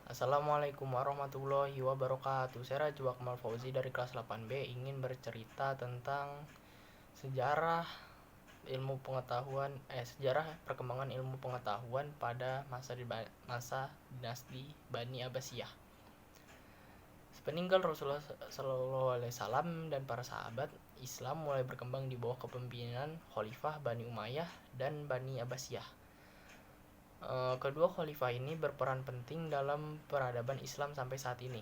Assalamualaikum warahmatullahi wabarakatuh. Saya Rajwa Akmal Fauzi dari kelas 8B ingin bercerita tentang sejarah sejarah perkembangan ilmu pengetahuan pada masa dinasti Bani Abbasiyah. Sepeninggal Rasulullah SAW dan para sahabat, Islam mulai berkembang di bawah kepemimpinan Khalifah Bani Umayyah dan Bani Abbasiyah. Kedua khalifah ini berperan penting dalam peradaban Islam sampai saat ini.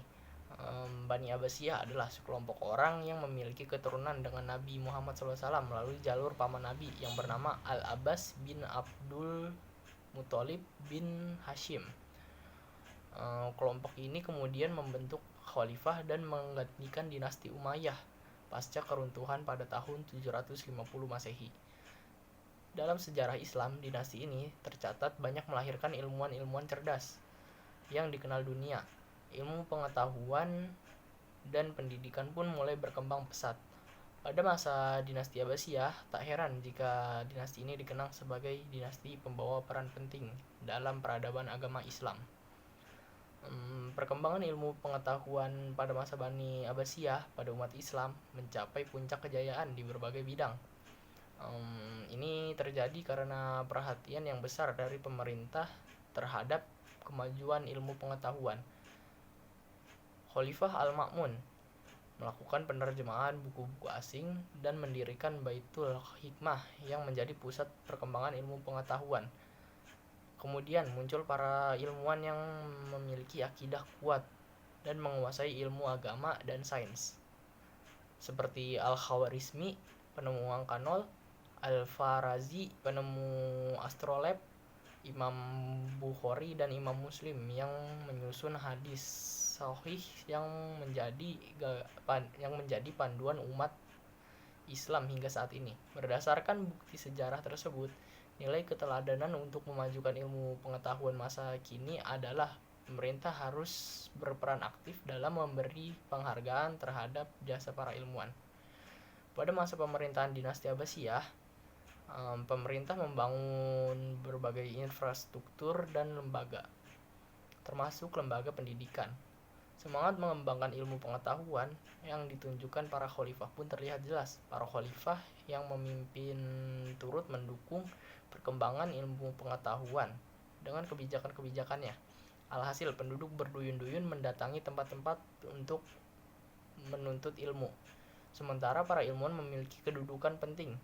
Bani Abbasiyah adalah sekelompok orang yang memiliki keturunan dengan Nabi Muhammad SAW melalui jalur paman Nabi yang bernama Al-Abbas bin Abdul Muthalib bin Hashim. Kelompok ini kemudian membentuk khalifah dan menggantikan dinasti Umayyah pasca keruntuhan pada tahun 750 Masehi. Dalam sejarah Islam, dinasti ini tercatat banyak melahirkan ilmuwan-ilmuwan cerdas yang dikenal dunia. Ilmu pengetahuan dan pendidikan pun mulai berkembang pesat. Pada masa dinasti Abbasiyah, tak heran jika dinasti ini dikenal sebagai dinasti pembawa peran penting dalam peradaban agama Islam. Perkembangan ilmu pengetahuan pada masa Bani Abbasiyah pada umat Islam mencapai puncak kejayaan di berbagai bidang. Ini terjadi karena perhatian yang besar dari pemerintah terhadap kemajuan ilmu pengetahuan. Khalifah Al-Ma'mun melakukan penerjemahan buku-buku asing dan mendirikan Baitul Hikmah yang menjadi pusat perkembangan ilmu pengetahuan. Kemudian muncul para ilmuwan yang memiliki akidah kuat dan menguasai ilmu agama dan sains, seperti Al-Khawarizmi, penemu angka nol, Al-Farazi, penemu astrolab, Imam Bukhari dan Imam Muslim yang menyusun hadis sahih yang menjadi panduan umat Islam hingga saat ini. Berdasarkan bukti sejarah tersebut, nilai keteladanan untuk memajukan ilmu pengetahuan masa kini adalah pemerintah harus berperan aktif dalam memberi penghargaan terhadap jasa para ilmuwan. Pada masa pemerintahan dinasti Abbasiyah, pemerintah membangun berbagai infrastruktur dan lembaga, termasuk lembaga pendidikan. Semangat mengembangkan ilmu pengetahuan yang ditunjukkan para khalifah pun terlihat jelas. Para khalifah yang memimpin turut mendukung perkembangan ilmu pengetahuan dengan kebijakan-kebijakannya. Alhasil, penduduk berduyun-duyun mendatangi tempat-tempat untuk menuntut ilmu. Sementara para ilmuwan memiliki kedudukan penting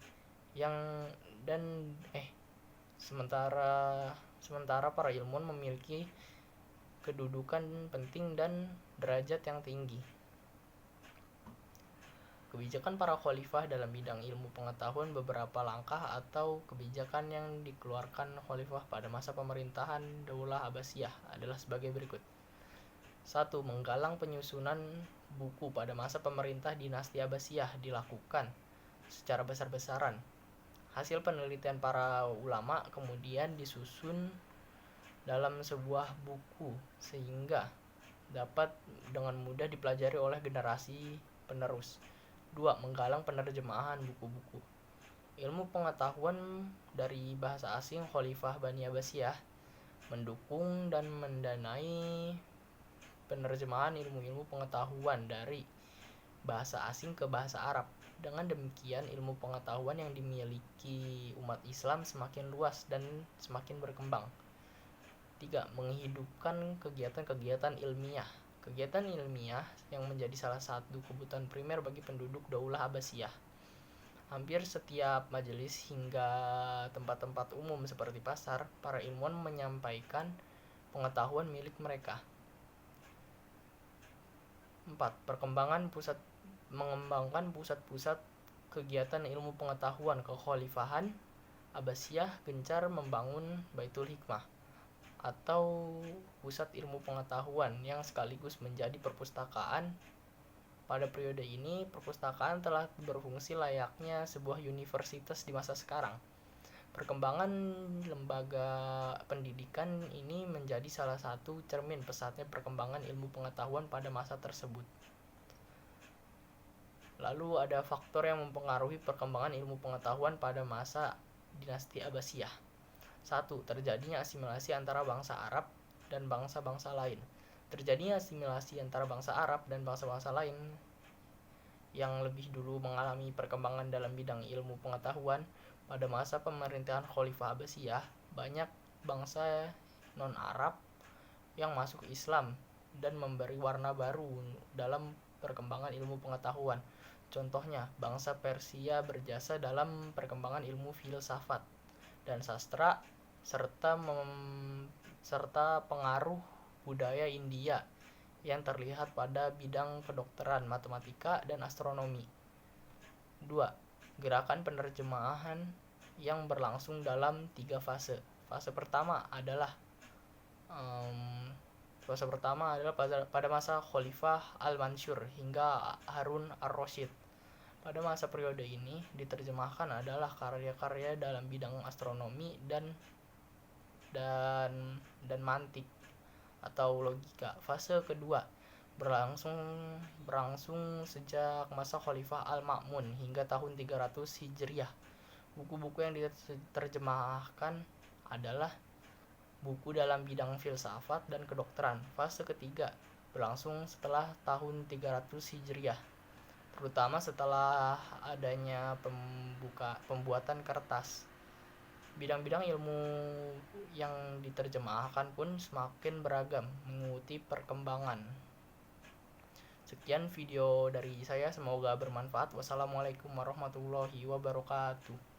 sementara para ilmuwan memiliki kedudukan penting dan derajat yang tinggi. Kebijakan para khalifah dalam bidang ilmu pengetahuan. Beberapa langkah atau kebijakan yang dikeluarkan khalifah pada masa pemerintahan Daulah Abbasiyah adalah sebagai berikut. 1. Menggalang penyusunan buku pada masa pemerintah dinasti Abbasiyah dilakukan secara besar-besaran. Hasil penelitian para ulama kemudian disusun dalam sebuah buku sehingga dapat dengan mudah dipelajari oleh generasi penerus. 2. Menggalang penerjemahan buku-buku ilmu pengetahuan dari bahasa asing. Khalifah Bani Abbasiyah mendukung dan mendanai penerjemahan ilmu-ilmu pengetahuan dari bahasa asing ke bahasa Arab. Dengan demikian, ilmu pengetahuan yang dimiliki umat Islam semakin luas dan semakin berkembang. 3. Menghidupkan kegiatan-kegiatan ilmiah. Kegiatan ilmiah yang menjadi salah satu kebutuhan primer bagi penduduk Daulah Abbasiyah. Hampir setiap majelis hingga tempat-tempat umum seperti pasar, para ilmuwan menyampaikan pengetahuan milik mereka. 4. Mengembangkan pusat-pusat kegiatan ilmu pengetahuan. Kekhalifahan Abbasiyah gencar membangun Baitul Hikmah atau pusat ilmu pengetahuan yang sekaligus menjadi perpustakaan. Pada periode ini, perpustakaan telah berfungsi layaknya sebuah universitas di masa sekarang. Perkembangan lembaga pendidikan ini menjadi salah satu cermin pesatnya perkembangan ilmu pengetahuan pada masa tersebut. Lalu ada faktor yang mempengaruhi perkembangan ilmu pengetahuan pada masa dinasti Abbasiyah. 1. Terjadinya asimilasi antara bangsa Arab dan bangsa-bangsa lain. Terjadinya asimilasi antara bangsa Arab dan bangsa-bangsa lain yang lebih dulu mengalami perkembangan dalam bidang ilmu pengetahuan pada masa pemerintahan Khalifah Abbasiyah. Banyak bangsa non-Arab yang masuk Islam dan memberi warna baru dalam perkembangan ilmu pengetahuan. Contohnya, bangsa Persia berjasa dalam perkembangan ilmu filsafat dan sastra serta pengaruh budaya India yang terlihat pada bidang kedokteran, matematika, dan astronomi. 2. Gerakan penerjemahan yang berlangsung dalam 3 fase. Fase pertama adalah pada masa Khalifah Al-Mansur hingga Harun Ar-Rasyid. Pada masa periode ini diterjemahkan adalah karya-karya dalam bidang astronomi dan mantik atau logika. Fase kedua berlangsung sejak masa Khalifah Al-Ma'mun hingga tahun 300 Hijriah. Buku-buku yang diterjemahkan adalah buku dalam bidang filsafat dan kedokteran. Fase ketiga berlangsung setelah tahun 300 Hijriah, terutama setelah adanya pembuatan kertas. Bidang-bidang ilmu yang diterjemahkan pun semakin beragam mengikuti perkembangan. Sekian video dari saya, semoga bermanfaat. Wassalamualaikum warahmatullahi wabarakatuh.